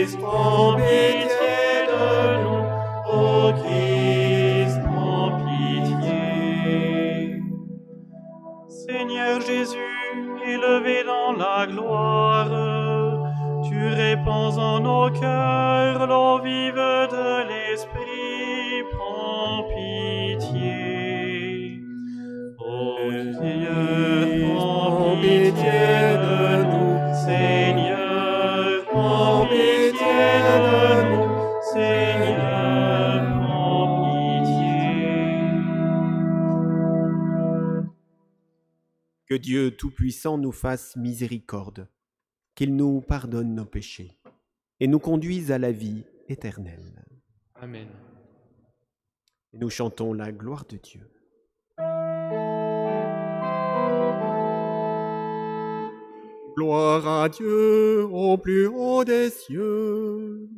Christ, en pitié de nous. Ô Christ, en pitié. Seigneur Jésus, élevé dans la gloire, tu répands en nos cœurs l'eau vive de l'Esprit, prends pitié. Ô Seigneur, prends pitié de nous. Seigneur, prends pitié de nous. Seigneur, prends pitié. Que Dieu Tout-Puissant nous fasse miséricorde, qu'il nous pardonne nos péchés et nous conduise à la vie éternelle. Amen. Et nous chantons la gloire de Dieu. Gloire à Dieu au plus haut des cieux.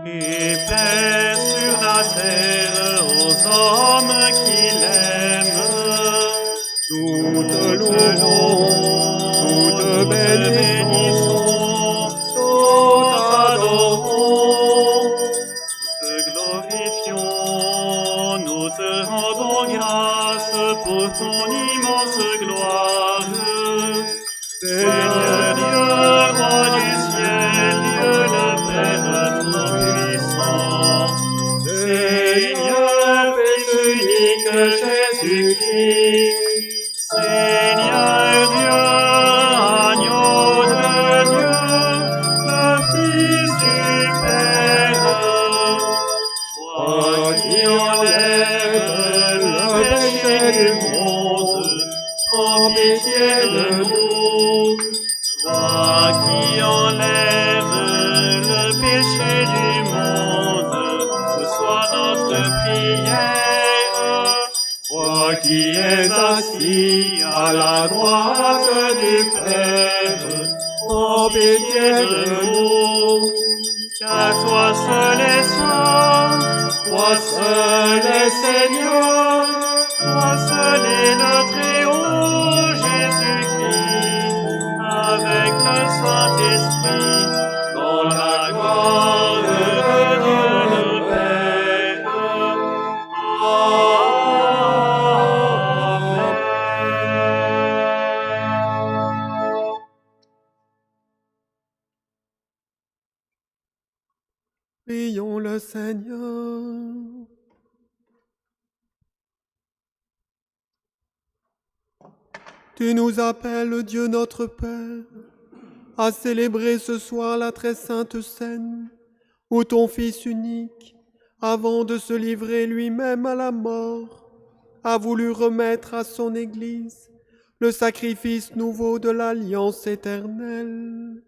Et paix sur la terre aux hommes qui l'aiment. Nous te louons, nous te bénissons, nous t'adorons, nous te glorifions, nous te rendons grâce pour ton immense gloire. Seigneur Dieu, roi du ciel, Dieu le Père Tout-Puissant, Seigneur, Fils unique Jésus-Christ, Seigneur Dieu, agneau de Dieu, le Fils du Père, toi qui enlèves le péché du monde, prends pitié de nous. Toi qui enlèves le péché du monde, reçois notre prière. Toi qui es assis à la droite du Père, prends pitié de nous. Car toi seul est saint, toi seul est Seigneur, toi seul est le Très-Haut Jésus-Christ, avec le Saint-Esprit, dans la gloire de Dieu le Père. Amen. Prions le Seigneur. Tu nous appelles, Dieu notre Père, à célébrer ce soir la très sainte scène, où ton Fils unique, avant de se livrer lui-même à la mort, a voulu remettre à son Église le sacrifice nouveau de l'alliance éternelle.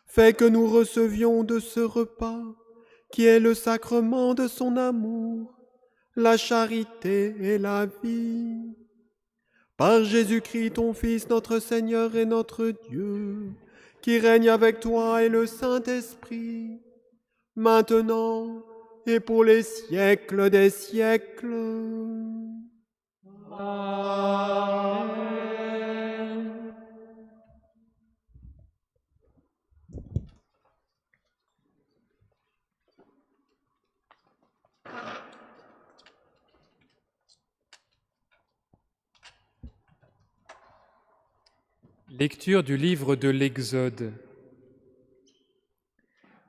Fais que nous recevions de ce repas, qui est le sacrement de son amour, la charité et la vie. Par Jésus-Christ, ton Fils, notre Seigneur et notre Dieu, qui règne avec toi et le Saint-Esprit, maintenant et pour les siècles des siècles. Amen. Lecture du livre de l'Exode.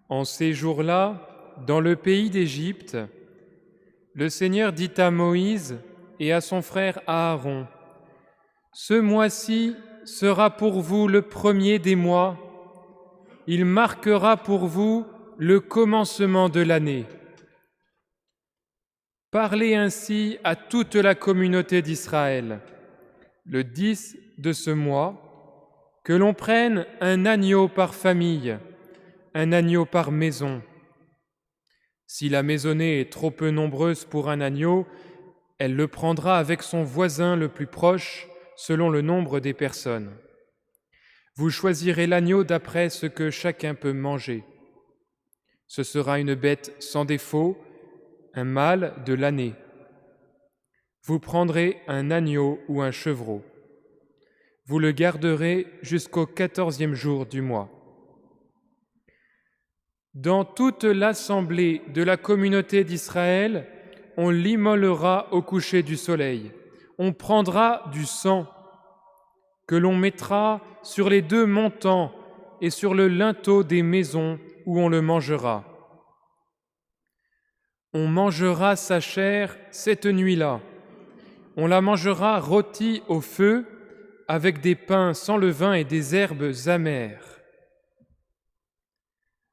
En ces jours-là, dans le pays d'Égypte, le Seigneur dit à Moïse et à son frère Aaron, « Ce mois-ci sera pour vous le premier des mois. Il marquera pour vous le commencement de l'année. Parlez ainsi à toute la communauté d'Israël. Le 10 de ce mois, que l'on prenne un agneau par famille, un agneau par maison. Si la maisonnée est trop peu nombreuse pour un agneau, elle le prendra avec son voisin le plus proche, selon le nombre des personnes. Vous choisirez l'agneau d'après ce que chacun peut manger. Ce sera une bête sans défaut, un mâle de l'année. Vous prendrez un agneau ou un chevreau. Vous le garderez jusqu'au 14e jour du mois. Dans toute l'assemblée de la communauté d'Israël, on l'immolera au coucher du soleil. On prendra du sang que l'on mettra sur les 2 montants et sur le linteau des maisons où on le mangera. On mangera sa chair cette nuit-là. On la mangera rôtie au feu avec des pains sans levain et des herbes amères.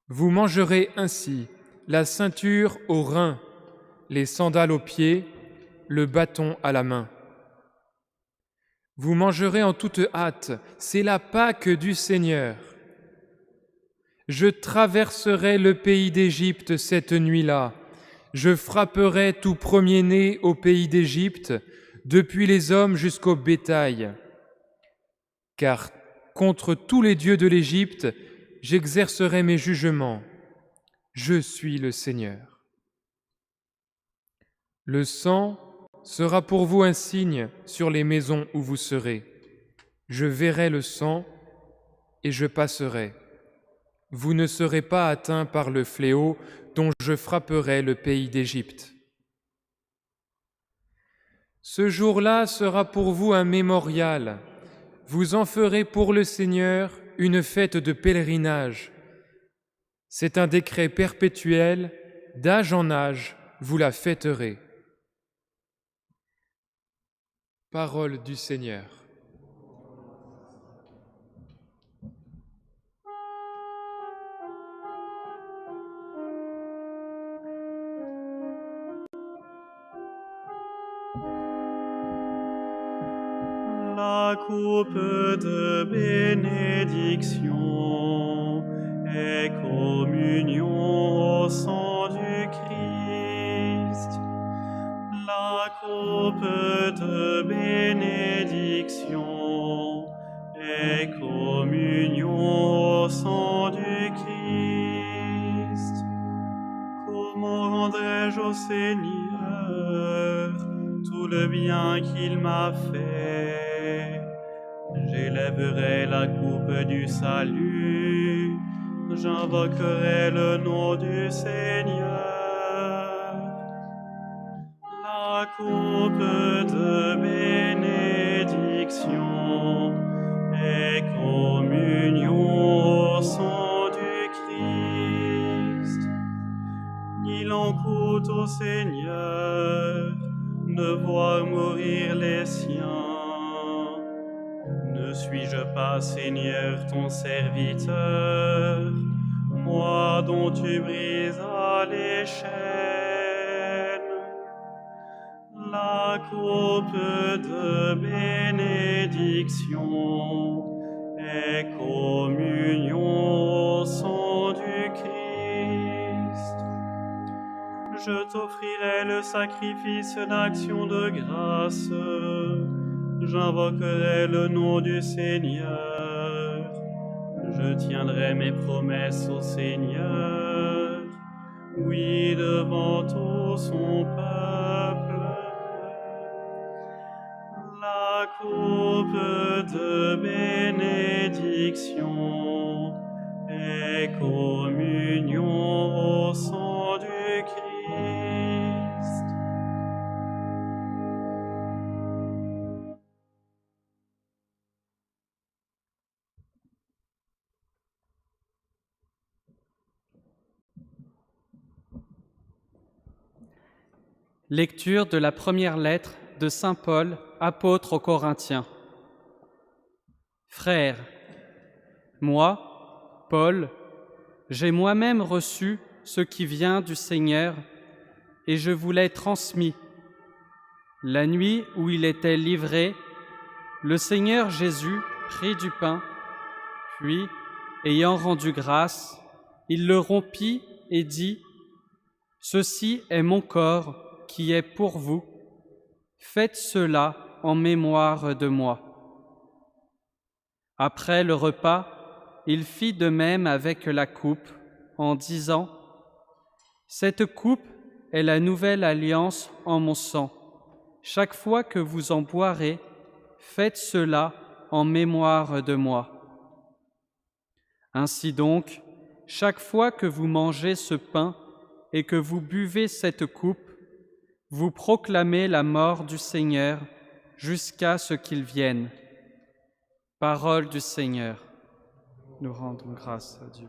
Vous mangerez ainsi la ceinture aux reins, les sandales aux pieds, le bâton à la main. Vous mangerez en toute hâte, c'est la Pâque du Seigneur. Je traverserai le pays d'Égypte cette nuit-là. Je frapperai tout premier-né au pays d'Égypte, depuis les hommes jusqu'au bétail. Car contre tous les dieux de l'Égypte, j'exercerai mes jugements. Je suis le Seigneur. Le sang sera pour vous un signe sur les maisons où vous serez. Je verrai le sang et je passerai. Vous ne serez pas atteints par le fléau dont je frapperai le pays d'Égypte. Ce jour-là sera pour vous un mémorial. Vous en ferez pour le Seigneur une fête de pèlerinage. C'est un décret perpétuel, d'âge en âge, vous la fêterez. Parole du Seigneur. La coupe de bénédiction et communion au sang du Christ. La coupe de bénédiction et communion au sang du Christ. Comment rendrai-je au Seigneur tout le bien qu'il m'a fait? J'élèverai la coupe du salut, j'invoquerai le nom du Seigneur. La coupe de bénédiction et communion au sang du Christ. Il en coûte au Seigneur de voir mourir les siens. Ne suis-je pas, Seigneur, ton serviteur, moi dont tu brisas les chaînes? La coupe de bénédiction et communion au sang du Christ. Je t'offrirai le sacrifice d'action de grâce. J'invoquerai le nom du Seigneur. Je tiendrai mes promesses au Seigneur. Oui, devant tout son peuple. La coupe de bénédiction et communion au sang du Christ. Lecture de la première lettre de saint Paul, apôtre aux Corinthiens. Frères, moi, Paul, j'ai moi-même reçu ce qui vient du Seigneur et je vous l'ai transmis. La nuit où il était livré, le Seigneur Jésus prit du pain, puis, ayant rendu grâce, il le rompit et dit : « Ceci est mon corps qui est pour vous. Faites cela en mémoire de moi. » Après le repas, il fit de même avec la coupe, en disant : « Cette coupe est la nouvelle alliance en mon sang. Chaque fois que vous en boirez, faites cela en mémoire de moi. Ainsi donc, chaque fois que vous mangez ce pain et que vous buvez cette coupe, vous proclamez la mort du Seigneur jusqu'à ce qu'il vienne. Parole du Seigneur. Nous rendons grâce à Dieu.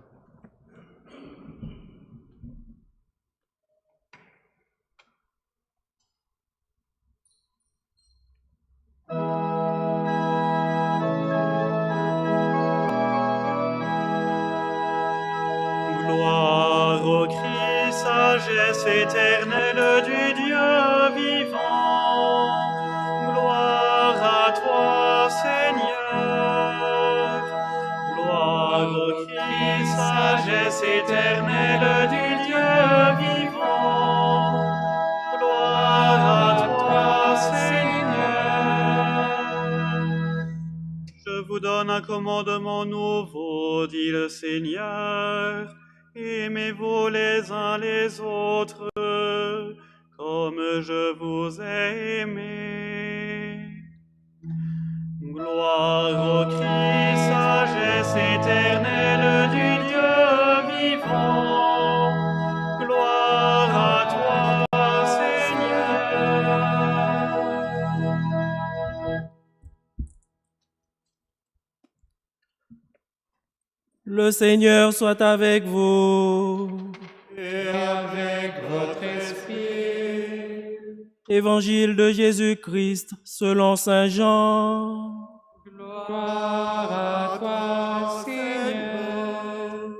Gloire au Christ, sagesse éternelle du Dieu vivant. Gloire à toi, Seigneur. Gloire au Christ, sagesse éternelle du Dieu vivant. Gloire à toi, Seigneur. Je vous donne un commandement nouveau, dit le Seigneur. Aimez-vous les uns les autres, comme je vous ai aimés. Gloire au Christ, sagesse éternelle du Dieu vivant. Gloire à toi, Seigneur. Le Seigneur soit avec vous. Et avec votre esprit. Évangile de Jésus-Christ selon saint Jean. Gloire à toi, Seigneur.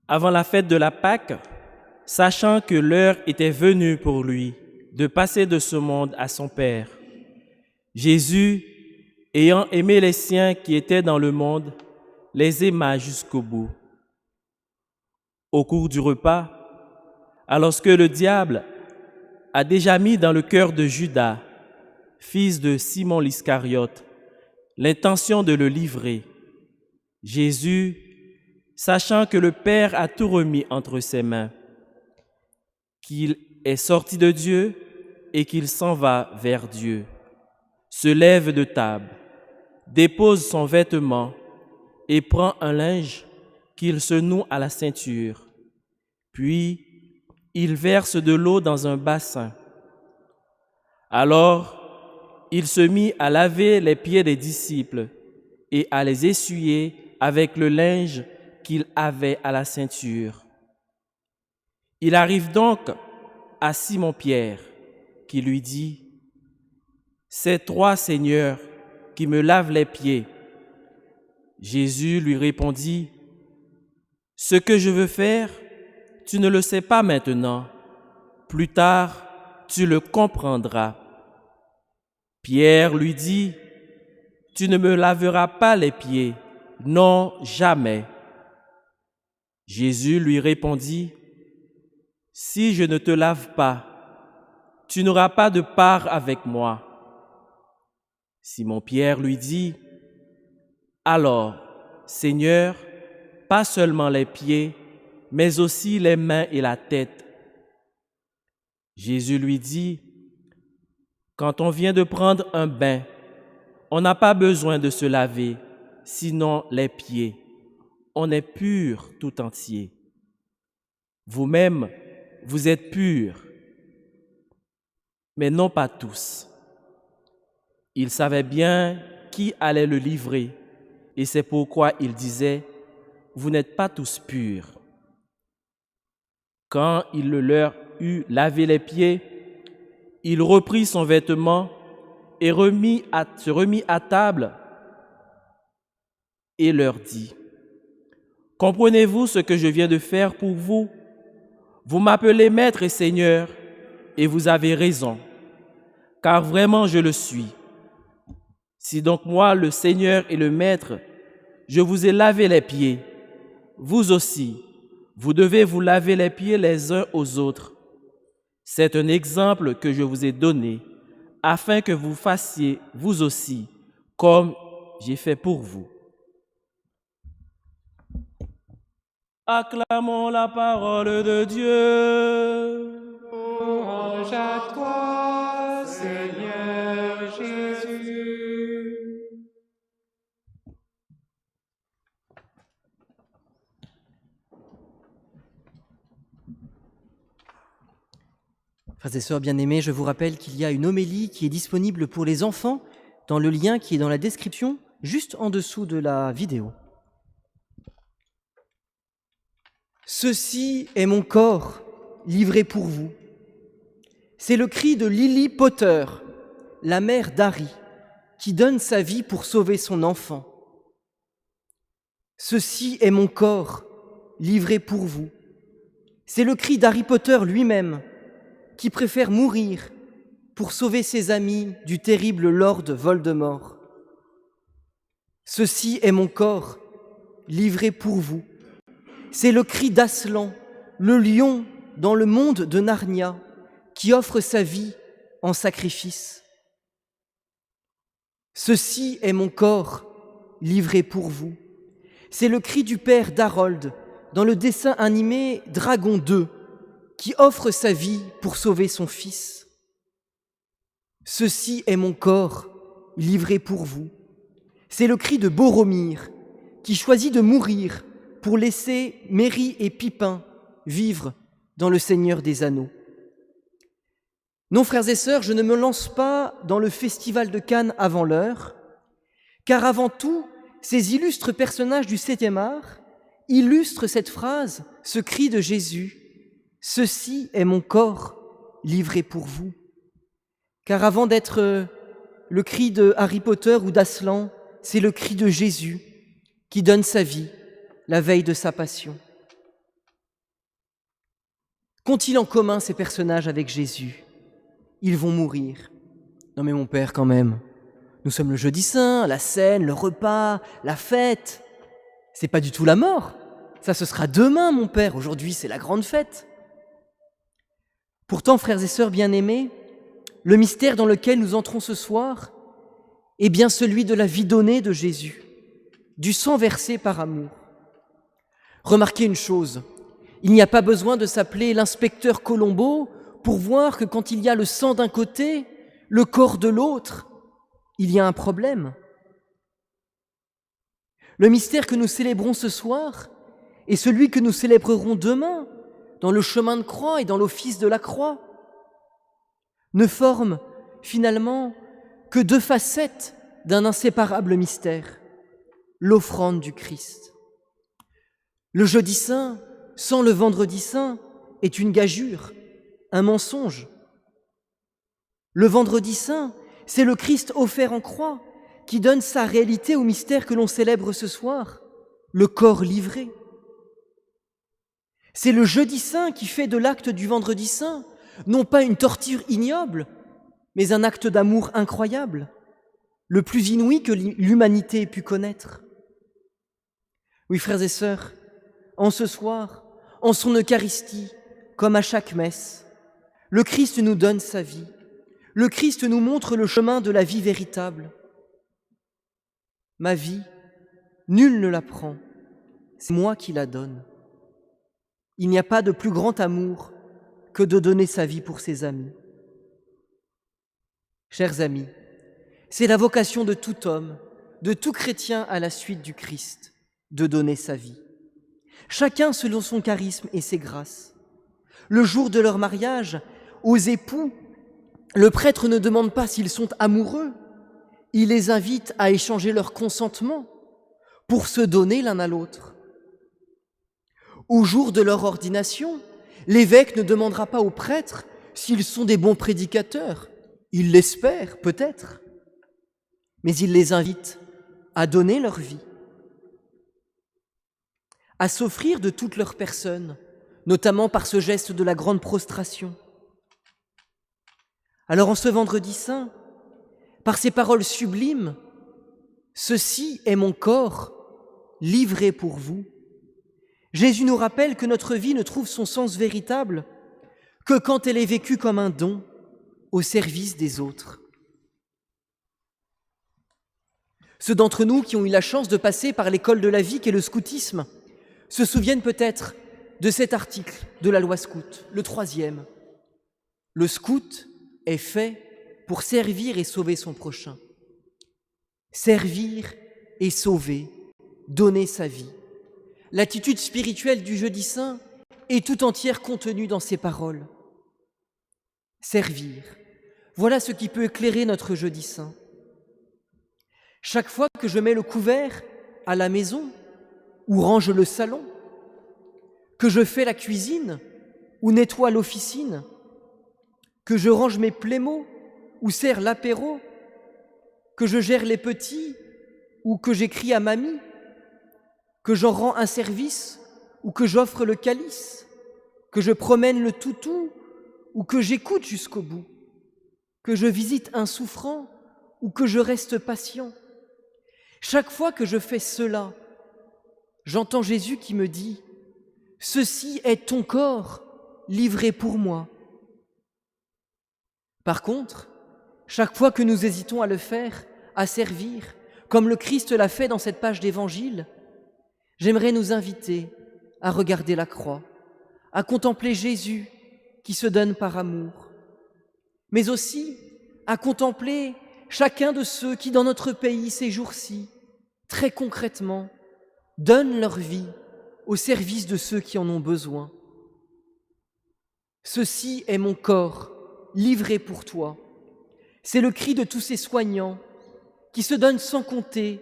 Avant la fête de la Pâque, sachant que l'heure était venue pour lui de passer de ce monde à son Père, Jésus, ayant aimé les siens qui étaient dans le monde, les aima jusqu'au bout. Au cours du repas, alors que le diable a déjà mis dans le cœur de Judas, fils de Simon l'Iscariote, l'intention de le livrer, Jésus, sachant que le Père a tout remis entre ses mains, qu'il est sorti de Dieu et qu'il s'en va vers Dieu, se lève de table, dépose son vêtement et prend un linge qu'il se noue à la ceinture. Puis, il verse de l'eau dans un bassin. Alors, il se mit à laver les pieds des disciples et à les essuyer avec le linge qu'il avait à la ceinture. Il arrive donc à Simon-Pierre, qui lui dit, « C'est toi, Seigneur, qui me laves les pieds. » Jésus lui répondit, « Ce que je veux faire, tu ne le sais pas maintenant. Plus tard, tu le comprendras. » Pierre lui dit, « Tu ne me laveras pas les pieds, non, jamais. » Jésus lui répondit, « Si je ne te lave pas, tu n'auras pas de part avec moi. » Simon-Pierre lui dit, « Alors, Seigneur, pas seulement les pieds, mais aussi les mains et la tête. » Jésus lui dit, « Quand on vient de prendre un bain, on n'a pas besoin de se laver, sinon les pieds. On est pur tout entier. Vous-même, vous êtes purs, mais non pas tous. » Il savait bien qui allait le livrer, et c'est pourquoi il disait, « Vous n'êtes pas tous purs. » Quand il leur eut lavé les pieds, il reprit son vêtement et se remit à table et leur dit, « Comprenez-vous ce que je viens de faire pour vous? Vous m'appelez Maître et Seigneur, et vous avez raison, car vraiment je le suis. Si donc moi, le Seigneur et le Maître, je vous ai lavé les pieds, vous aussi, vous devez vous laver les pieds les uns aux autres. C'est un exemple que je vous ai donné, afin que vous fassiez, vous aussi, comme j'ai fait pour vous. » Acclamons la parole de Dieu. Louange à toi, Seigneur Jésus. Frères et sœurs bien-aimés, je vous rappelle qu'il y a une homélie qui est disponible pour les enfants dans le lien qui est dans la description, juste en dessous de la vidéo. Ceci est mon corps livré pour vous. C'est le cri de Lily Potter, la mère d'Harry, qui donne sa vie pour sauver son enfant. Ceci est mon corps livré pour vous. C'est le cri d'Harry Potter lui-même, qui préfère mourir pour sauver ses amis du terrible Lord Voldemort. Ceci est mon corps livré pour vous. C'est le cri d'Aslan, le lion dans le monde de Narnia, qui offre sa vie en sacrifice. Ceci est mon corps livré pour vous. C'est le cri du père d'Harold dans le dessin animé Dragon 2, qui offre sa vie pour sauver son fils. Ceci est mon corps livré pour vous. C'est le cri de Boromir, qui choisit de mourir pour laisser Merry et Pipin vivre dans le Seigneur des Anneaux. Non, frères et sœurs, je ne me lance pas dans le festival de Cannes avant l'heure, car avant tout, ces illustres personnages du 7e art illustrent cette phrase, ce cri de Jésus. Ceci est mon corps livré pour vous. Car avant d'être le cri de Harry Potter ou d'Aslan, c'est le cri de Jésus qui donne sa vie la veille de sa passion. Qu'ont-ils en commun ces personnages avec Jésus? Ils vont mourir. Non mais mon père quand même, nous sommes le jeudi saint, la scène, le repas, la fête. C'est pas du tout la mort. Ça ce sera demain mon père, aujourd'hui c'est la grande fête. Pourtant, frères et sœurs bien-aimés, le mystère dans lequel nous entrons ce soir est bien celui de la vie donnée de Jésus, du sang versé par amour. Remarquez une chose, il n'y a pas besoin de s'appeler l'inspecteur Colombo pour voir que quand il y a le sang d'un côté, le corps de l'autre, il y a un problème. Le mystère que nous célébrons ce soir est celui que nous célébrerons demain, dans le chemin de croix et dans l'office de la croix, ne forment finalement que deux facettes d'un inséparable mystère, l'offrande du Christ. Le jeudi saint, sans le vendredi saint, est une gageure, un mensonge. Le vendredi saint, c'est le Christ offert en croix qui donne sa réalité au mystère que l'on célèbre ce soir, le corps livré. C'est le jeudi saint qui fait de l'acte du vendredi saint non pas une torture ignoble, mais un acte d'amour incroyable, le plus inouï que l'humanité ait pu connaître. Oui, frères et sœurs, en ce soir, en son Eucharistie, comme à chaque messe, le Christ nous donne sa vie. Le Christ nous montre le chemin de la vie véritable. Ma vie, nul ne la prend, c'est moi qui la donne. Il n'y a pas de plus grand amour que de donner sa vie pour ses amis. Chers amis, c'est la vocation de tout homme, de tout chrétien à la suite du Christ, de donner sa vie. Chacun selon son charisme et ses grâces. Le jour de leur mariage, aux époux, le prêtre ne demande pas s'ils sont amoureux, il les invite à échanger leur consentement pour se donner l'un à l'autre. Au jour de leur ordination, l'évêque ne demandera pas aux prêtres s'ils sont des bons prédicateurs. Il l'espère, peut-être, mais il les invite à donner leur vie, à s'offrir de toute leur personne, notamment par ce geste de la grande prostration. Alors en ce vendredi saint, par ces paroles sublimes, « Ceci est mon corps livré pour vous », Jésus nous rappelle que notre vie ne trouve son sens véritable que quand elle est vécue comme un don au service des autres. Ceux d'entre nous qui ont eu la chance de passer par l'école de la vie qu'est le scoutisme se souviennent peut-être de cet article de la loi scout, le 3e. Le scout est fait pour servir et sauver son prochain. Servir et sauver, donner sa vie. L'attitude spirituelle du Jeudi Saint est tout entière contenue dans ces paroles. Servir, voilà ce qui peut éclairer notre Jeudi Saint. Chaque fois que je mets le couvert à la maison ou range le salon, que je fais la cuisine ou nettoie l'officine, que je range mes plémaux ou sers l'apéro, que je gère les petits ou que j'écris à mamie, que j'en rends un service ou que j'offre le calice, que je promène le toutou ou que j'écoute jusqu'au bout, que je visite un souffrant ou que je reste patient. Chaque fois que je fais cela, j'entends Jésus qui me dit « Ceci est ton corps livré pour moi ». Par contre, chaque fois que nous hésitons à le faire, à servir, comme le Christ l'a fait dans cette page d'Évangile, j'aimerais nous inviter à regarder la croix, à contempler Jésus qui se donne par amour, mais aussi à contempler chacun de ceux qui, dans notre pays, ces jours-ci, très concrètement, donnent leur vie au service de ceux qui en ont besoin. Ceci est mon corps, livré pour toi. C'est le cri de tous ces soignants qui se donnent sans compter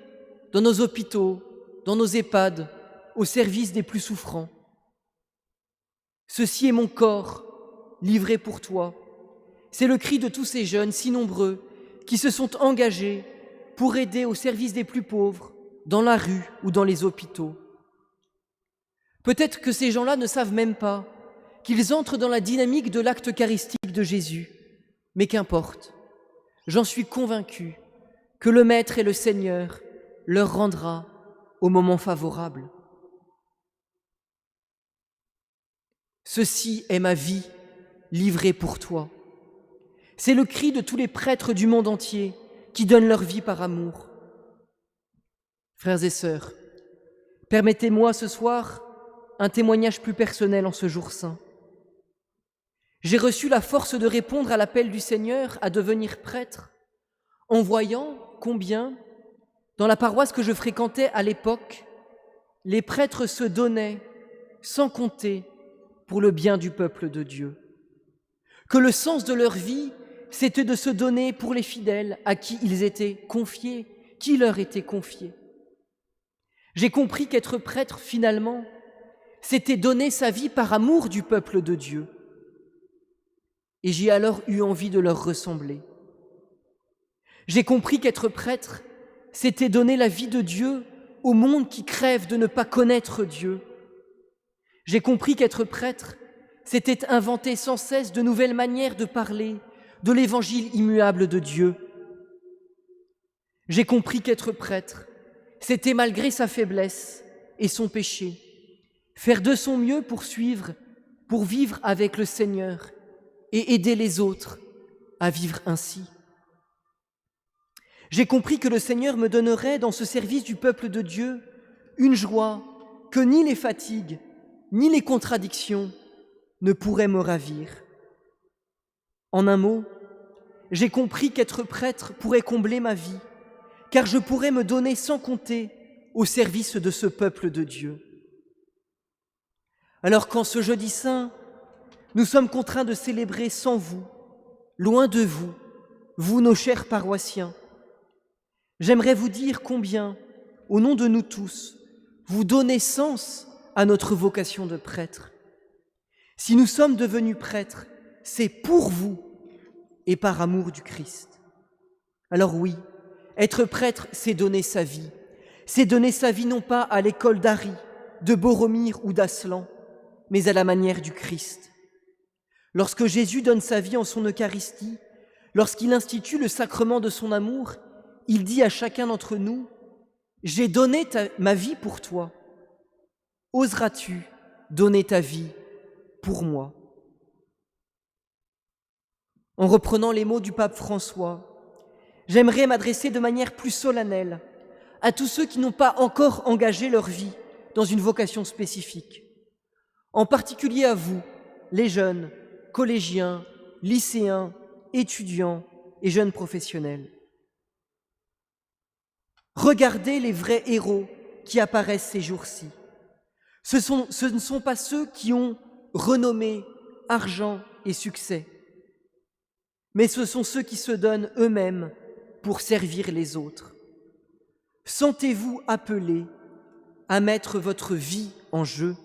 dans nos hôpitaux, dans nos EHPAD, au service des plus souffrants. Ceci est mon corps, livré pour toi. C'est le cri de tous ces jeunes si nombreux qui se sont engagés pour aider au service des plus pauvres, dans la rue ou dans les hôpitaux. Peut-être que ces gens-là ne savent même pas qu'ils entrent dans la dynamique de l'acte eucharistique de Jésus, mais qu'importe, j'en suis convaincu que le Maître et le Seigneur leur rendra au moment favorable. Ceci est ma vie livrée pour toi. C'est le cri de tous les prêtres du monde entier qui donnent leur vie par amour. Frères et sœurs, permettez-moi ce soir un témoignage plus personnel en ce jour saint. J'ai reçu la force de répondre à l'appel du Seigneur à devenir prêtre en voyant combien, dans la paroisse que je fréquentais à l'époque, les prêtres se donnaient sans compter pour le bien du peuple de Dieu. Que le sens de leur vie, c'était de se donner pour les fidèles à qui ils étaient confiés, qui leur étaient confiés. J'ai compris qu'être prêtre, finalement, c'était donner sa vie par amour du peuple de Dieu. Et j'ai alors eu envie de leur ressembler. J'ai compris qu'être prêtre, c'était donner la vie de Dieu au monde qui crève de ne pas connaître Dieu. J'ai compris qu'être prêtre, c'était inventer sans cesse de nouvelles manières de parler de l'évangile immuable de Dieu. J'ai compris qu'être prêtre, c'était malgré sa faiblesse et son péché, faire de son mieux pour vivre avec le Seigneur et aider les autres à vivre ainsi. J'ai compris que le Seigneur me donnerait dans ce service du peuple de Dieu une joie que ni les fatigues, ni les contradictions ne pourraient me ravir. En un mot, j'ai compris qu'être prêtre pourrait combler ma vie, car je pourrais me donner sans compter au service de ce peuple de Dieu. Alors qu'en ce Jeudi Saint, nous sommes contraints de célébrer sans vous, loin de vous, vous nos chers paroissiens, j'aimerais vous dire combien, au nom de nous tous, vous donnez sens à notre vocation de prêtre. Si nous sommes devenus prêtres, c'est pour vous et par amour du Christ. Alors oui, être prêtre, c'est donner sa vie. C'est donner sa vie non pas à l'école d'Ari, de Boromir ou d'Aslan, mais à la manière du Christ. Lorsque Jésus donne sa vie en son Eucharistie, lorsqu'il institue le sacrement de son amour, il dit à chacun d'entre nous « J'ai donné ma vie pour toi. Oseras-tu donner ta vie pour moi ?» En reprenant les mots du pape François, j'aimerais m'adresser de manière plus solennelle à tous ceux qui n'ont pas encore engagé leur vie dans une vocation spécifique. En particulier à vous, les jeunes, collégiens, lycéens, étudiants et jeunes professionnels. Regardez les vrais héros qui apparaissent ces jours-ci. Ce ne sont pas ceux qui ont renommée, argent et succès, mais ce sont ceux qui se donnent eux-mêmes pour servir les autres. Sentez-vous appelés à mettre votre vie en jeu.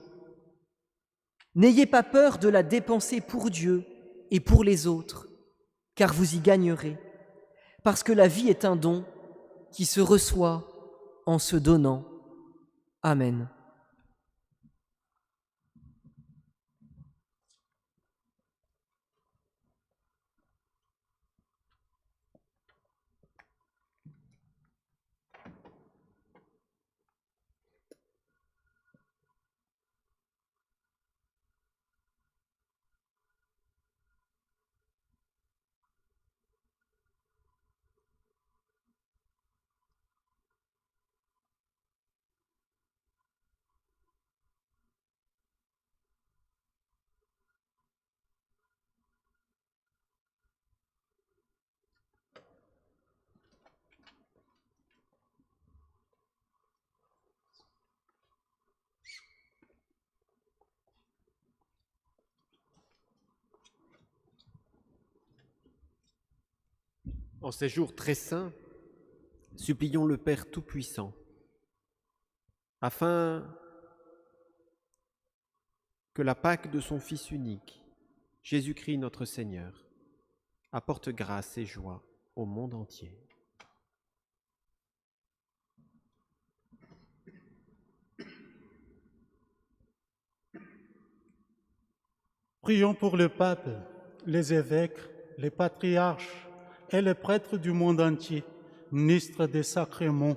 N'ayez pas peur de la dépenser pour Dieu et pour les autres, car vous y gagnerez, parce que la vie est un don qui se reçoit en se donnant. Amen. En ces jours très saints, supplions le Père Tout-Puissant, afin que la Pâque de son Fils unique, Jésus-Christ notre Seigneur, apporte grâce et joie au monde entier. Prions pour le pape, les évêques, les patriarches et les prêtres du monde entier, ministres des sacrements,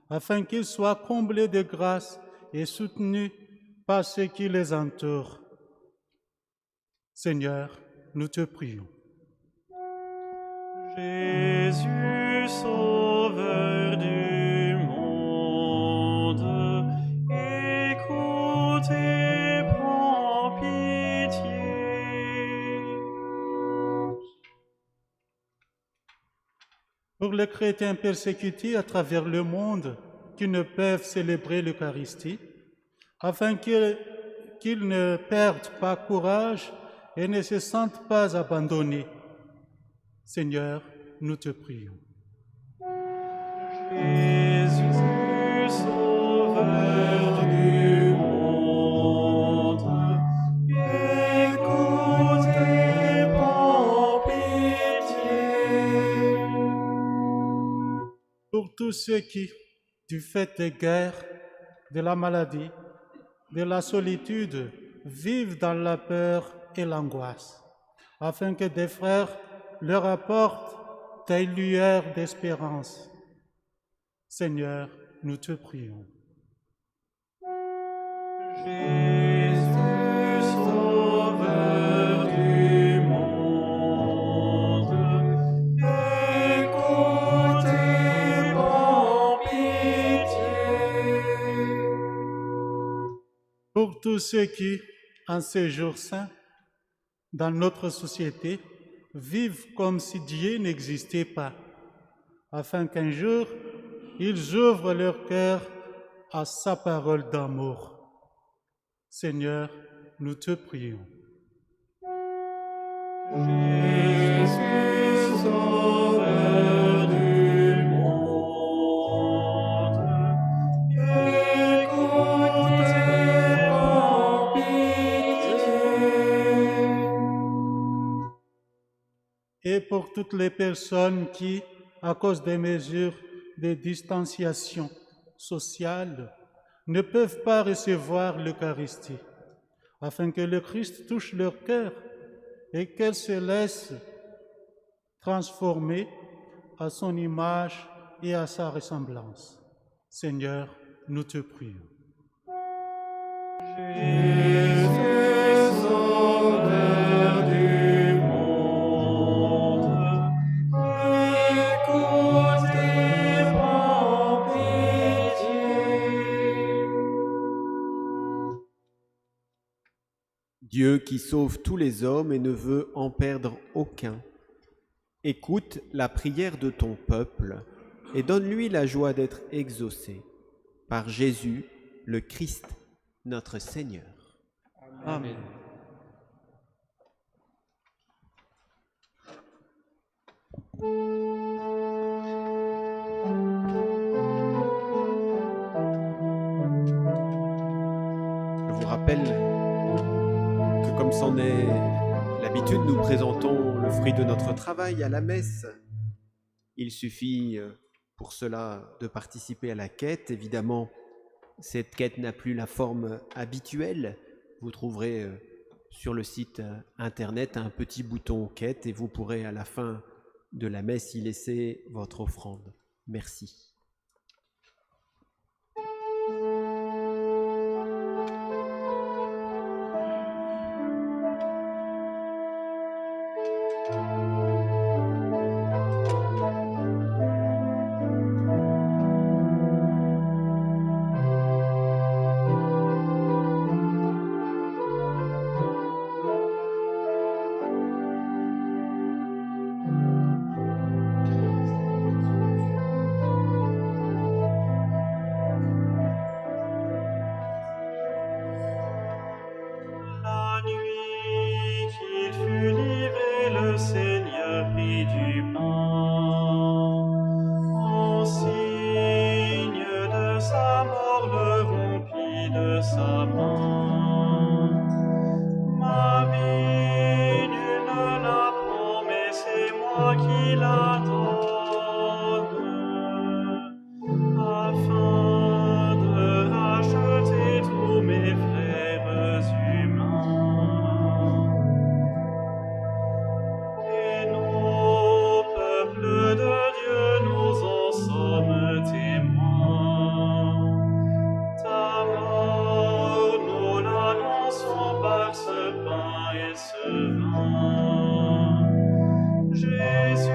afin qu'ils soient comblés de grâce et soutenus par ceux qui les entourent. Seigneur, nous te prions. Jésus, Sauveur du monde, écoute et prends pitié. Pour les chrétiens persécutés à travers le monde qui ne peuvent célébrer l'Eucharistie, afin qu'ils ne perdent pas courage et ne se sentent pas abandonnés. Seigneur, nous te prions. Jésus, Sauveur du monde, écoute et prends pitié. Pour tous ceux qui, du fait des guerres, de la maladie, de la solitude, vivent dans la peur et l'angoisse, afin que des frères leur apportent des lueurs d'espérance. Seigneur, nous te prions. Jésus, Sauveur du monde, écoute et prends pitié. Pour tous ceux qui, en ces jours saints, dans notre société, vivent comme si Dieu n'existait pas, afin qu'un jour, ils ouvrent leur cœur à sa parole d'amour. Seigneur, nous te prions. Jésus, Sauveur du monde, écoute et prends pitié. Et pour toutes les personnes qui, à cause des mesures de distanciation sociale, ne peuvent pas recevoir l'Eucharistie, afin que le Christ touche leur cœur et qu'elles se laissent transformer à son image et à sa ressemblance. Seigneur, nous te prions. Jésus, Sauveur du monde, écoute et prends pitié. qui sauve tous les hommes et ne veut en perdre aucun. Écoute la prière de ton peuple et donne-lui la joie d'être exaucé. Par Jésus, le Christ, notre Seigneur. Amen. Je vous rappelle que comme c'en est l'habitude, nous présentons le fruit de notre travail à la messe. Il suffit pour cela de participer à la quête. Évidemment, cette quête n'a plus la forme habituelle. Vous trouverez sur le site internet un petit bouton quête et vous pourrez à la fin de la messe y laisser votre offrande. Merci. La nuit qu'il fut livré, le Seigneur prit du pain. En signe de sa mort, le rompit de sa main. Ma vie, nul ne la prend, mais c'est moi qui la donne, afin de racheter tous mes frères humains. Et nous, peuple de Dieu, nous en sommes témoins. Ta mort, nous l'annonçons par ce pain et ce vin. Jésus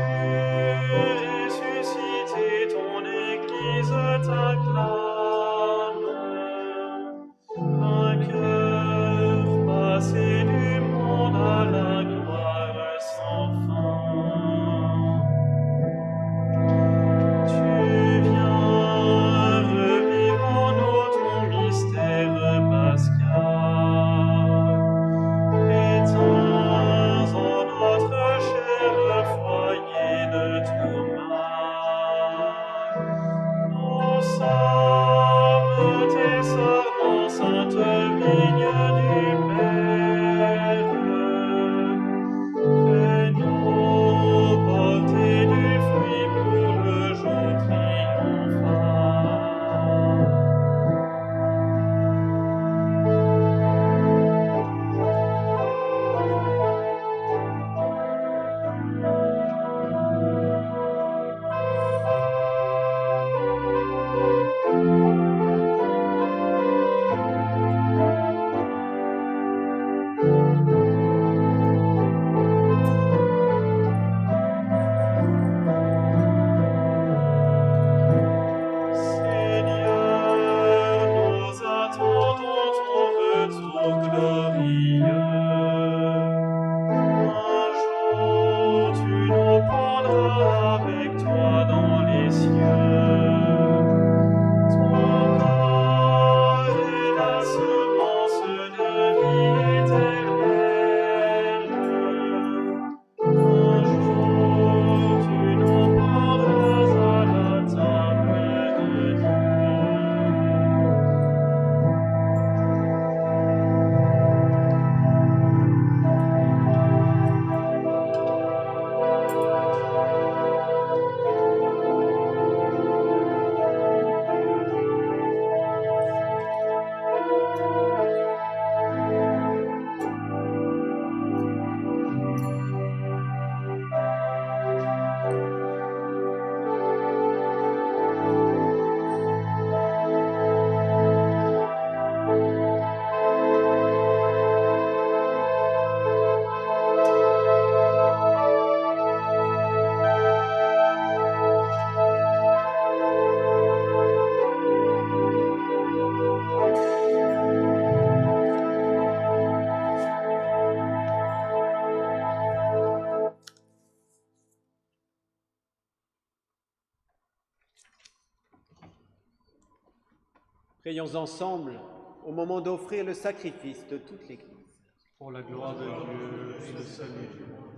Prions ensemble au moment d'offrir le sacrifice de toute l'Église. Pour la gloire de Dieu et le salut du monde.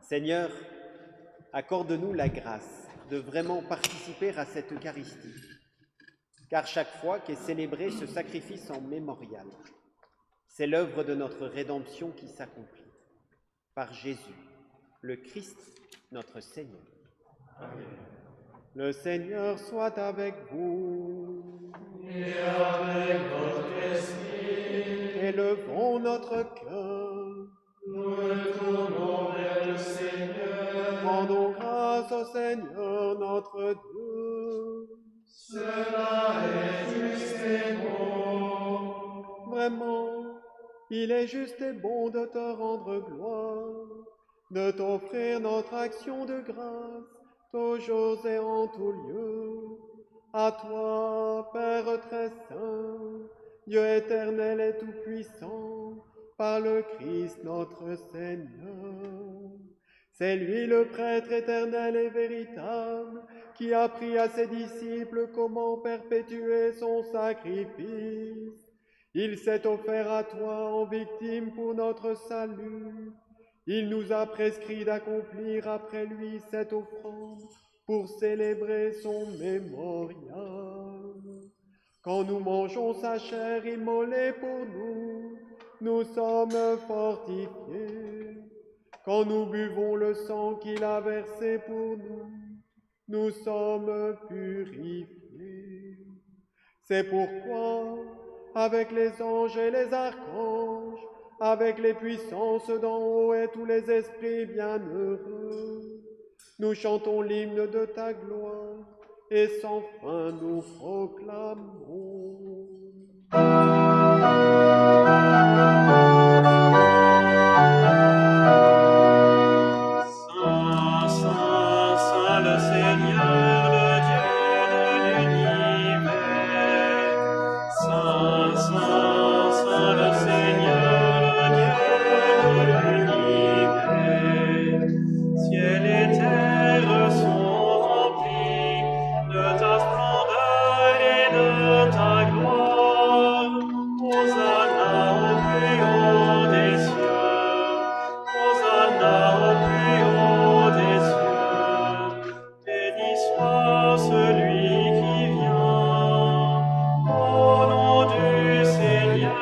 Seigneur, accorde-nous la grâce de vraiment participer à cette Eucharistie, car chaque fois qu'est célébré ce sacrifice en mémorial, c'est l'œuvre de notre rédemption qui s'accomplit. Par Jésus, le Christ, notre Seigneur. Amen. Le Seigneur soit avec vous. Et avec votre esprit. Élevons notre cœur. Nous le tournons vers le Seigneur. Rendons grâce au Seigneur notre Dieu. Cela est juste et bon. Vraiment, il est juste et bon de te rendre gloire, de t'offrir notre action de grâce, toujours et en tout lieu. À toi, Père très saint, Dieu éternel et tout-puissant, par le Christ notre Seigneur. C'est lui le prêtre éternel et véritable, qui a appris à ses disciples comment perpétuer son sacrifice. Il s'est offert à toi en victime pour notre salut. Il nous a prescrit d'accomplir après lui cette offrande pour célébrer son mémorial. Quand nous mangeons sa chair immolée pour nous, nous sommes fortifiés. Quand nous buvons le sang qu'il a versé pour nous, nous sommes purifiés. C'est pourquoi, avec les anges et les archanges, avec les puissances d'en haut et tous les esprits bienheureux, nous chantons l'hymne de ta gloire et sans fin nous proclamons. Saint, Saint, Saint le Seigneur, le Dieu de l'univers. Saint, Saint, Saint le Seigneur, le Dieu de l'univers. Ciel et terre sont remplis de ta splendeur et de ta gloire. Hosanna au plus haut des cieux. Hosanna au plus haut des cieux. Béni soit celui qui vient au nom du Seigneur.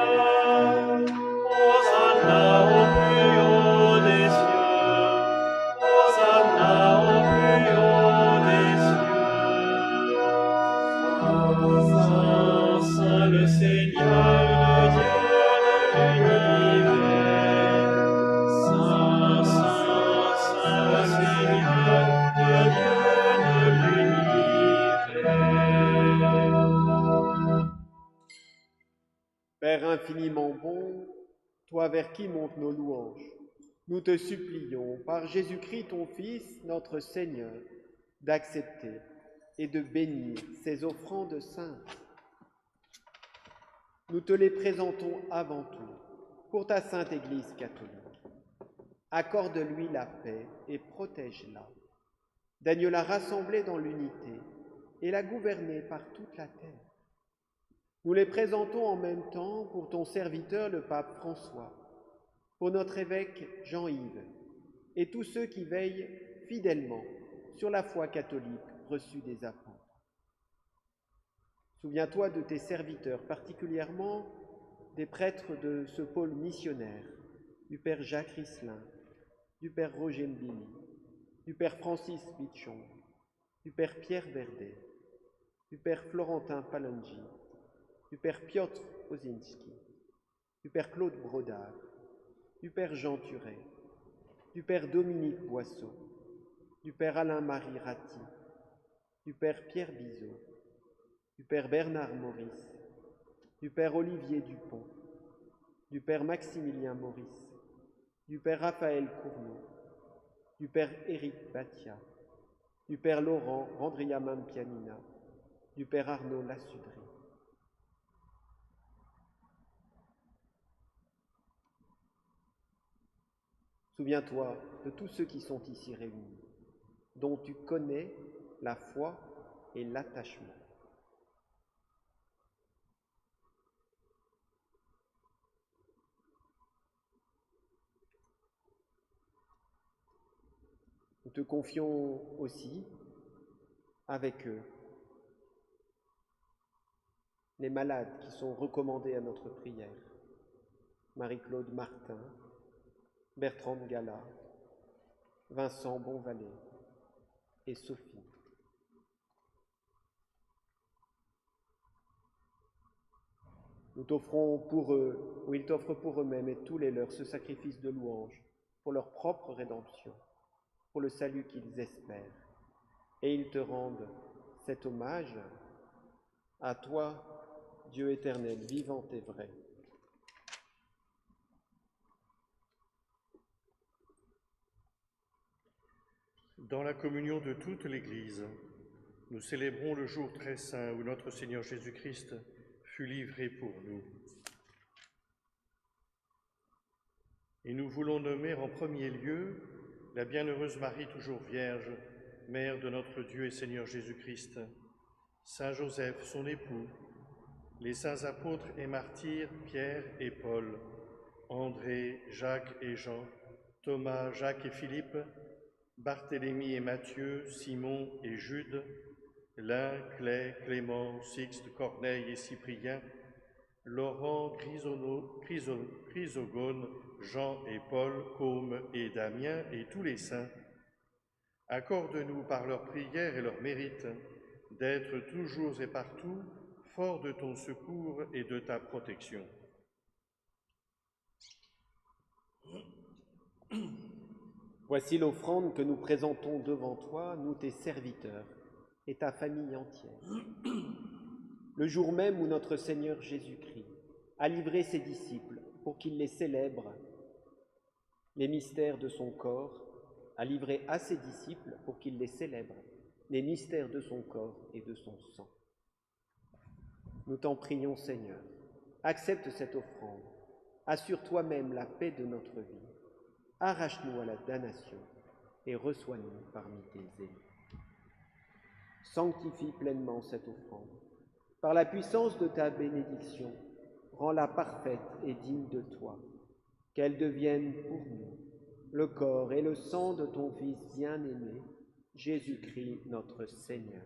Hosanna au plus haut des cieux. Hosanna au plus haut des cieux. Saint, Saint le Seigneur, le Dieu de l'univers. Saint, Saint, Saint le Seigneur, le Dieu de l'univers. Père infiniment bon, toi vers qui montent nos louanges, nous te supplions, par Jésus-Christ ton Fils, notre Seigneur, d'accepter et de bénir ces offrandes saintes. Nous te les présentons avant tout pour ta sainte Église catholique. Accorde-lui la paix et protège-la. Daigne la rassembler dans l'unité et la gouverner par toute la terre. Nous les présentons en même temps pour ton serviteur le pape François, pour notre évêque Jean-Yves et tous ceux qui veillent fidèlement sur la foi catholique reçue des apôtres. Souviens-toi de tes serviteurs, particulièrement des prêtres de ce pôle missionnaire, du Père Jacques Risselin, du Père Roger Mbili, du Père Francis Bichon, du Père Pierre Verdet, du Père Florentin Palangi, du Père Piotr Ozinski, du Père Claude Brodard, du Père Jean Turet, du Père Dominique Boisseau, du Père Alain-Marie Ratti, du Père Pierre Bizot, du Père Bernard Maurice, du Père Olivier Dupont, du Père Maximilien Maurice, du Père Raphaël Cournot, du Père Éric Batia, du Père Laurent Randriaman Pianina, du Père Arnaud Lassudry. Souviens-toi de tous ceux qui sont ici réunis, dont tu connais la foi et l'attachement. Nous te confions aussi, avec eux, les malades qui sont recommandés à notre prière. Marie-Claude Martin, Bertrande Gala, Vincent Bonvalet et Sophie. Nous t'offrons pour eux, ou ils t'offrent pour eux-mêmes et tous les leurs, ce sacrifice de louange pour leur propre rédemption, pour le salut qu'ils espèrent. Et ils te rendent cet hommage à toi, Dieu éternel, vivant et vrai. Dans la communion de toute l'Église, nous célébrons le jour très saint où notre Seigneur Jésus-Christ fut livré pour nous. Et nous voulons nommer en premier lieu la bienheureuse Marie, toujours Vierge, Mère de notre Dieu et Seigneur Jésus-Christ, Saint Joseph, son époux, les saints apôtres et martyrs Pierre et Paul, André, Jacques et Jean, Thomas, Jacques et Philippe, Barthélemy et Matthieu, Simon et Jude, Lin, Clay, Clément, Sixte, Corneille et Cyprien, Laurent, Chrysogone, Jean et Paul, Côme et Damien et tous les saints. Accorde-nous par leurs prières et leurs mérites d'être toujours et partout forts de ton secours et de ta protection. Voici l'offrande que nous présentons devant toi, nous tes serviteurs et ta famille entière. Le jour même où notre Seigneur Jésus-Christ a livré ses disciples pour qu'ils les célèbrent, les mystères de son corps, a livré à ses disciples pour qu'ils les célèbrent, les mystères de son corps et de son sang. Nous t'en prions, Seigneur, accepte cette offrande, assure toi-même la paix de notre vie, arrache-nous à la damnation et reçois-nous parmi tes élus. Sanctifie pleinement cette offrande. Par la puissance de ta bénédiction, rends-la parfaite et digne de toi, qu'elle devienne pour nous le corps et le sang de ton Fils bien-aimé, Jésus-Christ notre Seigneur.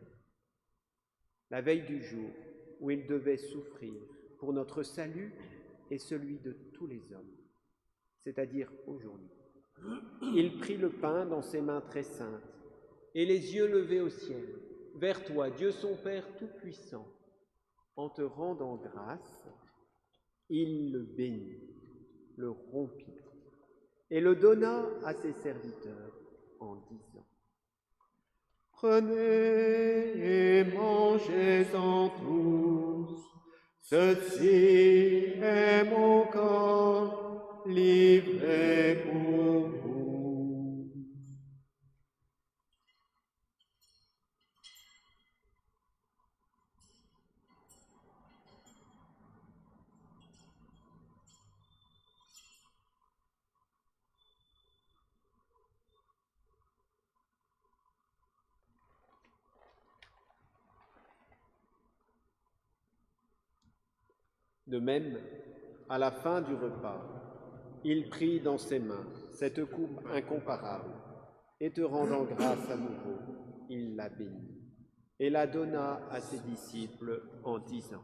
La veille du jour où il devait souffrir pour notre salut et celui de tous les hommes, c'est-à-dire aujourd'hui, il prit le pain dans ses mains très saintes et les yeux levés au ciel, vers toi, Dieu son Père Tout-Puissant. En te rendant grâce, il le bénit, le rompit et le donna à ses serviteurs en disant : Prenez et mangez-en tous, ceci est mon corps livré pour vous. De même, à la fin du repas, il prit dans ses mains cette coupe incomparable, et te rendant grâce à nouveau, il la bénit, et la donna à ses disciples en disant :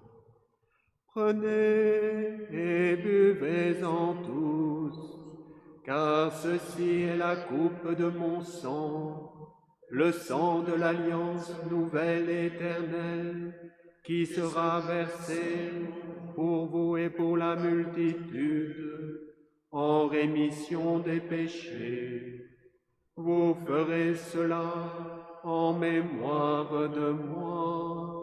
Prenez et buvez-en tous, car ceci est la coupe de mon sang, le sang de l'alliance nouvelle et éternelle, qui sera versé pour vous et pour la multitude, en rémission des péchés. Vous ferez cela en mémoire de moi.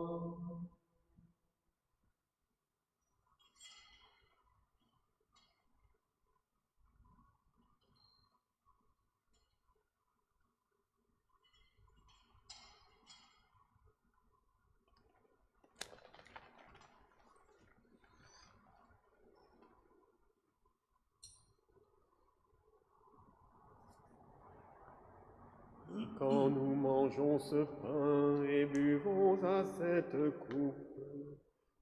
Quand nous mangeons ce pain et buvons à cette coupe,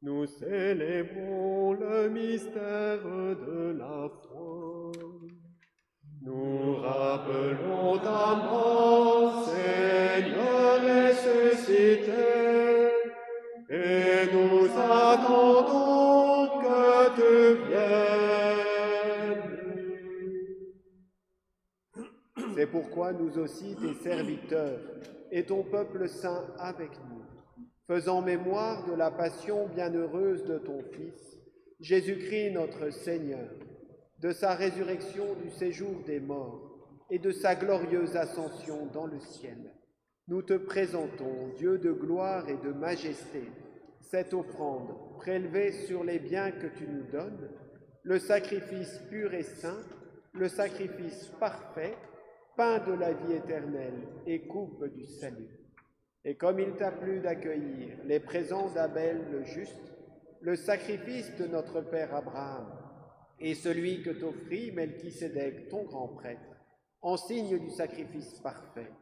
nous célébrons le mystère de la foi. Nous rappelons ta mort attendons que tu viennes. C'est pourquoi nous aussi, tes serviteurs, et ton peuple saint avec nous, faisant mémoire de la passion bienheureuse de ton Fils, Jésus-Christ notre Seigneur, de sa résurrection du séjour des morts et de sa glorieuse ascension dans le ciel, nous te présentons, Dieu de gloire et de majesté, cette offrande prélevée sur les biens que tu nous donnes, le sacrifice pur et saint, le sacrifice parfait, pain de la vie éternelle et coupe du salut. Et comme il t'a plu d'accueillir les présents d'Abel le juste, le sacrifice de notre père Abraham, et celui que t'offrit Melchisédek, ton grand prêtre, en signe du sacrifice parfait,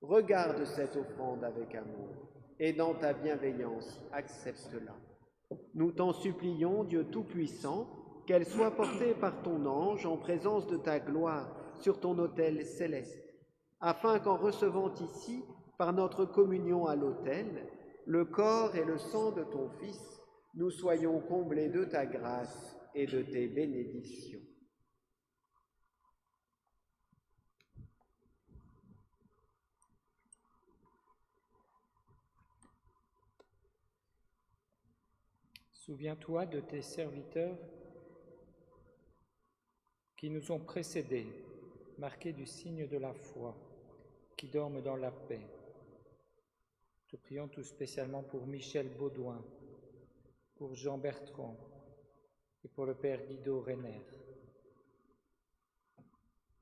regarde cette offrande avec amour, et dans ta bienveillance, accepte-la. Nous t'en supplions, Dieu Tout-Puissant, qu'elle soit portée par ton ange en présence de ta gloire sur ton autel céleste, afin qu'en recevant ici, par notre communion à l'autel, le corps et le sang de ton Fils, nous soyons comblés de ta grâce et de tes bénédictions. Souviens-toi de tes serviteurs qui nous ont précédés, marqués du signe de la foi, qui dorment dans la paix. Te prions tout spécialement pour Michel Baudouin, pour Jean Bertrand et pour le Père Guido Renner.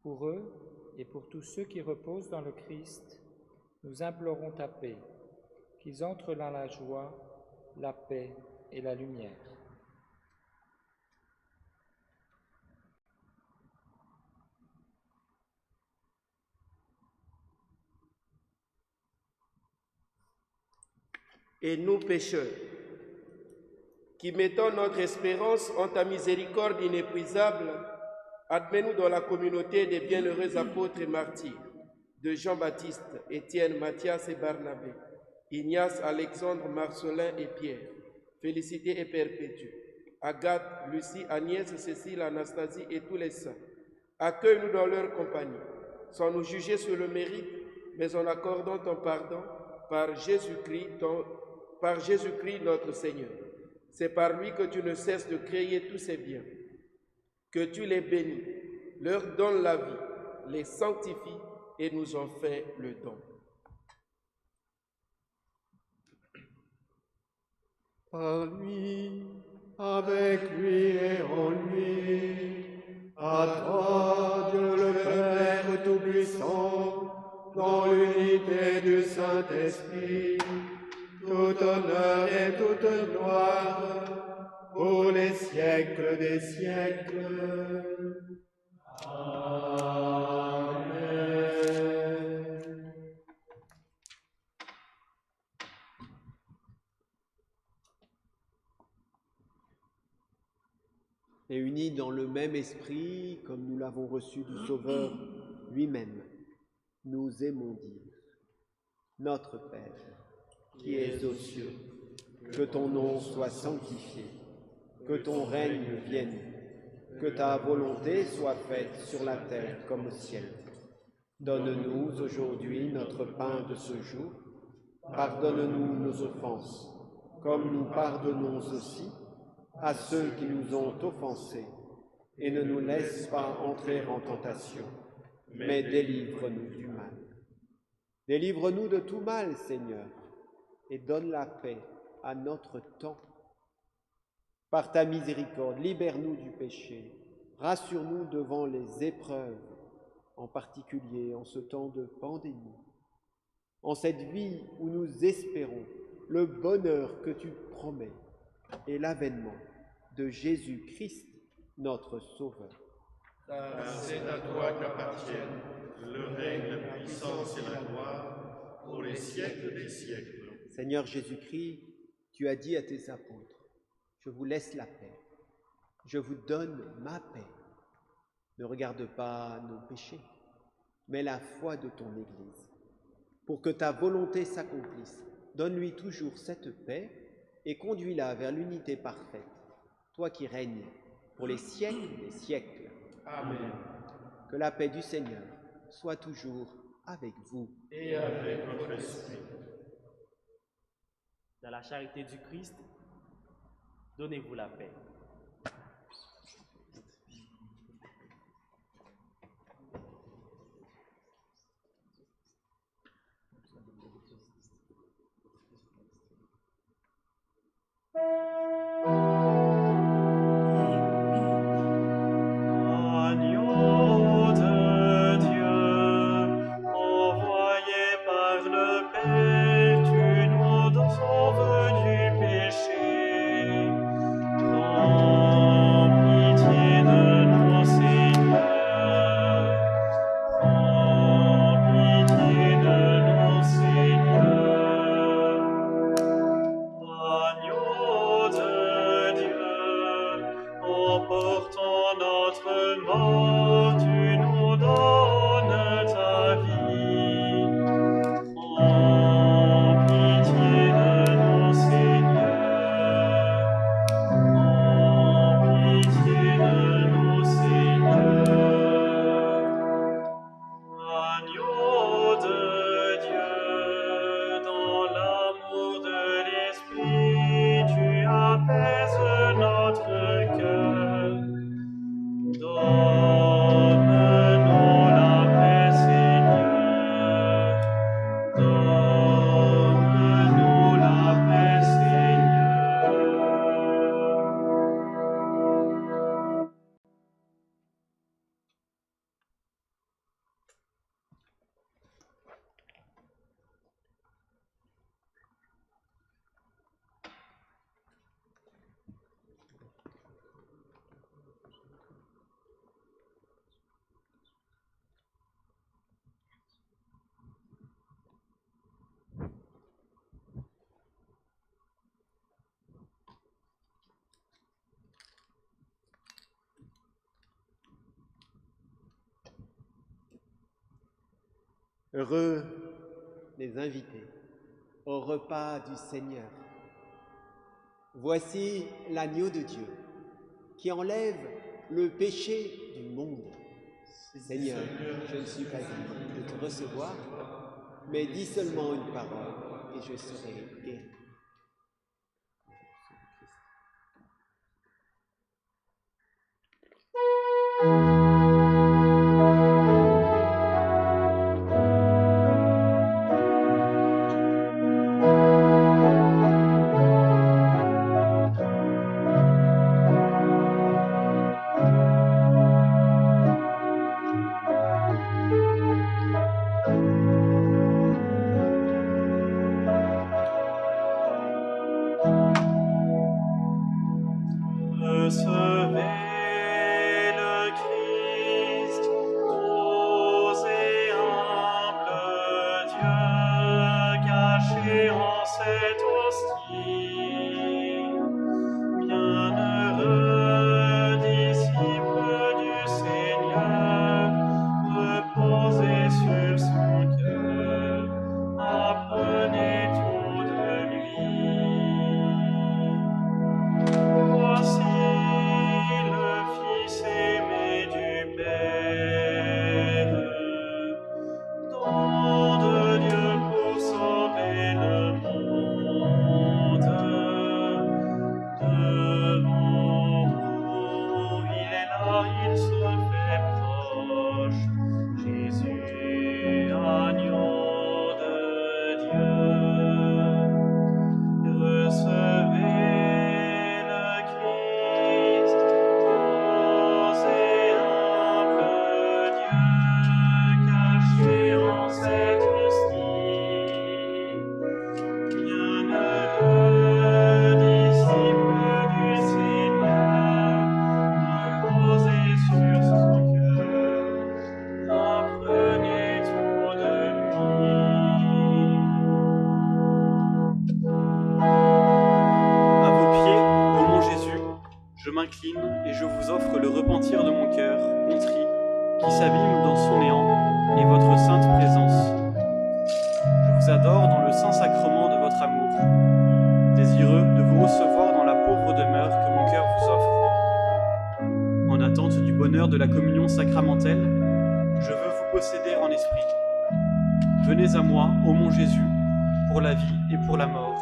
Pour eux et pour tous ceux qui reposent dans le Christ, nous implorons ta paix, qu'ils entrent dans la joie, la paix et la lumière. Et nous pécheurs, qui mettons notre espérance en ta miséricorde inépuisable, admets-nous dans la communauté des bienheureux apôtres et martyrs, de Jean-Baptiste, Étienne, Matthias et Barnabé, Ignace, Alexandre, Marcelin et Pierre, Félicité et Perpétue, Agathe, Lucie, Agnès, Cécile, Anastasie et tous les saints. Accueille-nous dans leur compagnie, sans nous juger sur le mérite, mais en accordant ton pardon par Jésus-Christ notre Seigneur. C'est par lui que tu ne cesses de créer tous ces biens, que tu les bénis, leur donnes la vie, les sanctifies et nous en fais le don. Par lui, avec lui et en lui, à toi, Dieu le Père Tout-Puissant, dans l'unité du Saint-Esprit, tout honneur et toute gloire, pour les siècles des siècles. Amen. Et unis dans le même esprit, comme nous l'avons reçu du Sauveur lui-même, nous aimons dire: Notre Père, qui es aux cieux, que ton nom soit sanctifié, que ton règne vienne, que ta volonté soit faite sur la terre comme au ciel. Donne-nous aujourd'hui notre pain de ce jour. Pardonne-nous nos offenses, comme nous pardonnons aussi à ceux qui nous ont offensés. Et ne nous laisse pas entrer en tentation, mais délivre-nous du mal. Délivre-nous de tout mal, Seigneur, et donne la paix à notre temps. Par ta miséricorde, libère-nous du péché, rassure-nous devant les épreuves, en particulier en ce temps de pandémie, en cette vie où nous espérons le bonheur que tu promets et l'avènement de Jésus-Christ, notre Sauveur. Car c'est à toi qu'appartiennent le règne, la puissance et la gloire pour les siècles des siècles. Seigneur Jésus-Christ, tu as dit à tes apôtres: je vous laisse la paix, je vous donne ma paix. Ne regarde pas nos péchés, mais la foi de ton Église. Pour que ta volonté s'accomplisse, donne-lui toujours cette paix et conduis-la vers l'unité parfaite, toi qui règnes pour les siècles des siècles. Amen. Que la paix du Seigneur soit toujours avec vous. Et avec votre esprit. Dans la charité du Christ, donnez-vous la paix. Agneau de Dieu, envoyé par le Père, tu nous sauves du péché. Prends pitié de nous, Seigneur. Prends pitié de nous, Seigneur. Agneau de Dieu, emportant notre mort, tu nous donnes ta vie. Prends pitié de nous, Seigneur. Prends pitié de nous, Seigneur. Agneau de Dieu, dans l'amour de l'Esprit, tu apaises notre cœur. Donne-nous la paix, Seigneur. Donne-nous la paix, Seigneur. Heureux les invités au repas du Seigneur. Voici l'agneau de Dieu qui enlève le péché du monde. Seigneur, je ne suis pas digne de te recevoir, mais dis seulement une parole et je serai guéri. Recevez le Christ, doux et humble Dieu, caché en cette hostie. Bienheureux disciples du Seigneur, reposez sur son cœur, apprenez tout de lui. Voici le Fils aimé du Père, don de Dieu pour sauver le monde. Devant vous, il est là, il se fait proche. Jésus, agneau de Dieu. Recevez le Christ, doux et humble Dieu, caché en cette hostie. Bienheureux disciples du Seigneur, reposez sur son cœur, apprenez tout de lui. À vos pieds, ô mon Jésus, je m'incline et je vous offre le repentir de mon cœur contrit, qui s'abîme dans son néant, et votre sainte présence. Je vous adore dans le saint sacrement de votre amour, désireux de vous Venez à moi, ô mon Jésus, pour la vie et pour la mort.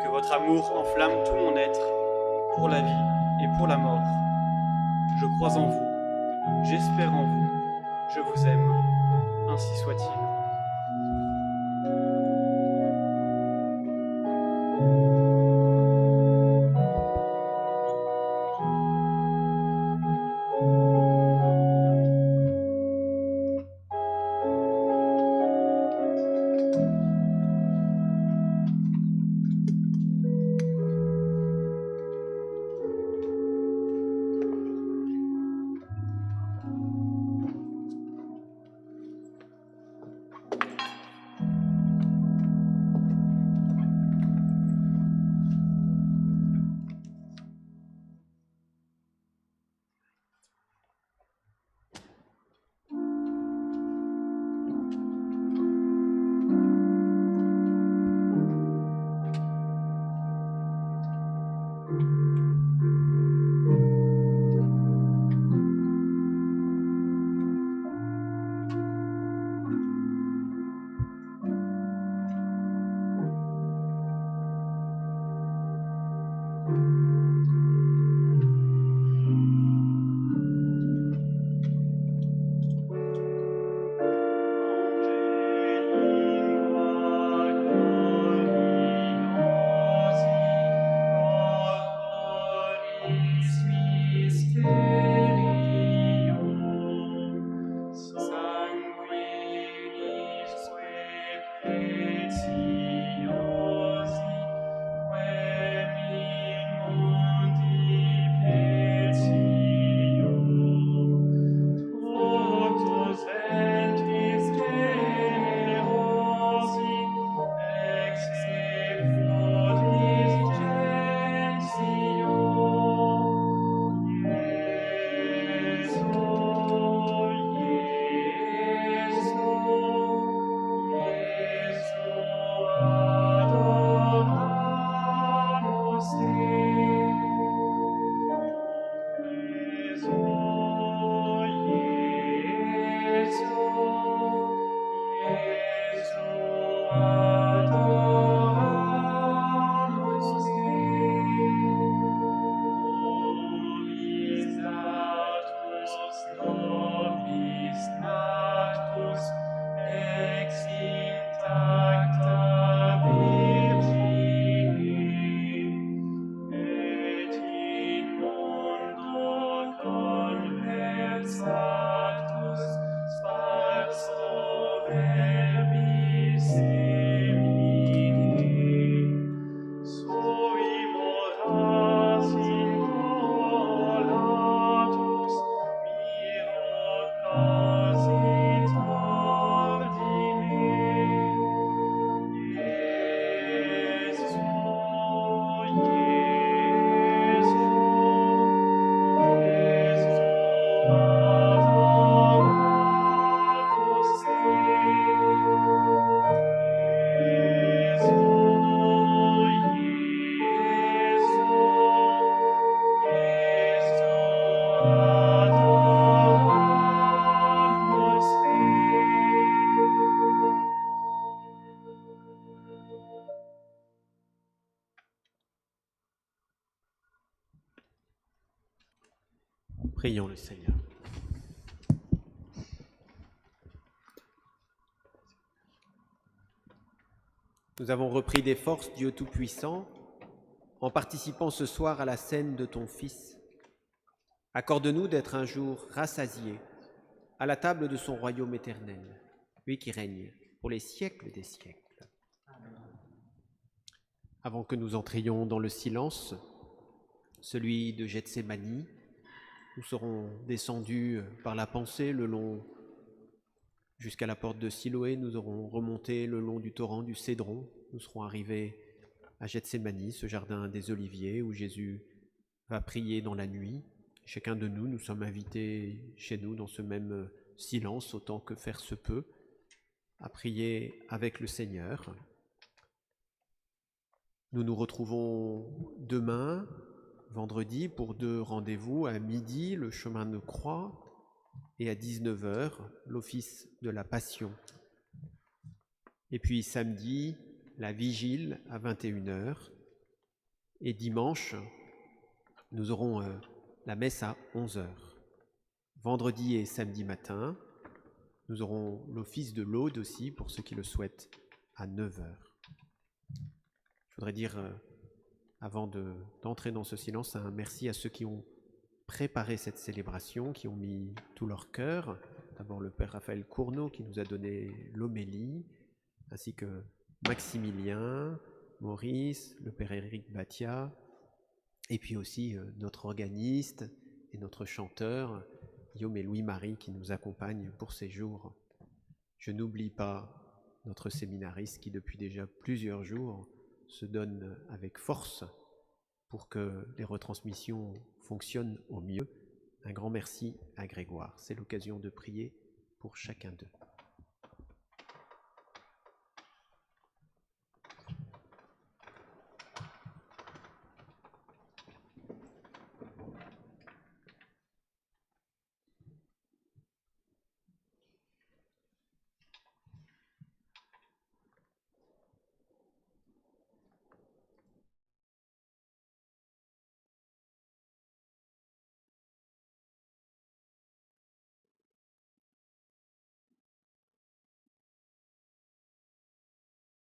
Que votre amour enflamme tout mon être, pour la vie et pour la mort. Je crois en vous, j'espère en vous, je vous aime, ainsi soit-il. Prions le Seigneur. Nous avons repris des forces, Dieu Tout-Puissant, en participant ce soir à la scène de ton Fils. Accorde-nous d'être un jour rassasiés à la table de son royaume éternel, lui qui règne pour les siècles des siècles. Avant que nous entrions dans le silence, celui de Gethsémani, nous serons descendus par la pensée le long jusqu'à la porte de Siloé, nous aurons remonté le long du torrent du Cédron, nous serons arrivés à Gethsémani, ce jardin des Oliviers où Jésus va prier dans la nuit. Chacun de nous, nous sommes invités chez nous dans ce même silence, autant que faire se peut, à prier avec le Seigneur. Nous nous retrouvons demain, vendredi, pour 2 rendez-vous, à midi, le chemin de croix, et à 19h, l'office de la Passion. Et puis samedi, la vigile à 21h. Et dimanche, nous aurons la messe à 11h. Vendredi et samedi matin, nous aurons l'office de l'Aude aussi, pour ceux qui le souhaitent, à 9h. Je voudrais dire, avant d'entrer dans ce silence, un merci à ceux qui ont préparé cette célébration, qui ont mis tout leur cœur. D'abord le Père Raphaël Cournot qui nous a donné l'homélie, ainsi que Maximilien, Maurice, le Père Éric Batia, et puis aussi notre organiste et notre chanteur, Guillaume et Louis-Marie, qui nous accompagnent pour ces jours. Je n'oublie pas notre séminariste qui, depuis déjà plusieurs jours, se donne avec force pour que les retransmissions fonctionnent au mieux. Un grand merci à Grégoire. C'est l'occasion de prier pour chacun d'eux.